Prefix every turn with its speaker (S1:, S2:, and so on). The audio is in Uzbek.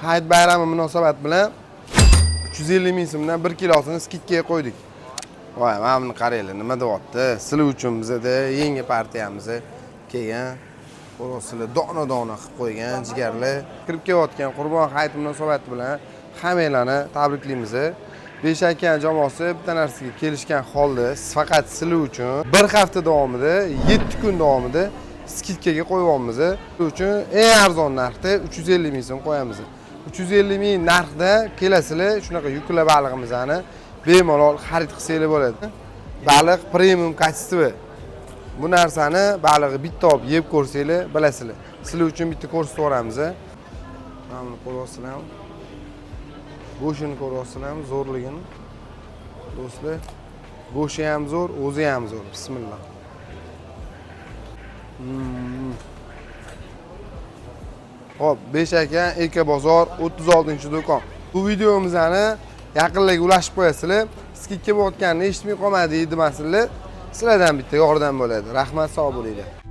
S1: Hayit bayrami munosabati bilan 350 ming so'mdan 1 kilosini skidkaga qo'ydik. Voy, mana buni qaranglar, nima deyapti? Sizlar uchun bizda yangi partiyamiz kelgan. Qo'rosizlar dona-dona qilib qo'ygan jigarlar. Kirib kelayotgan Qurbon hayiti munosabati bilan hammanglarni tabriklaymiz. Beshakkan jamoasi bitta narsaga kelishgan holda faqat sizlar uchun bir hafta davomida 7 kun davomida skidkaga qo'yyapmiz. Shuning uchun eng arzon narxda 350 ming so'm qo'yamiz. 350 ming narxda kelasizlar, shunaqa yukla balig'imizni bemalol xarid qilsanglar bo'ladi. Baliq premium kачество. Bu narsani balig'i bitta olib yeb ko'rsanglar bilasizlar. Sizlar uchun bitta ko'rsatib beramiz. Mana buni ko'ryapsizlarmi? Go'shtini ko'ryapsizlarmi? Zo'rligini. Do'stlar, go'shti ham zo'r, o'zi ham zo'r. Bismillah. Hop, Beshakkan Ekobozor 36-do'kon. Bu videomizni yaqinlarga ulashib qo'yasizlar. Skidka bo'layotganini eshitmay qolmadi demasizlar. Sizlardan bitta yordam bo'ladi. Rahmat, sog' bo'linglar.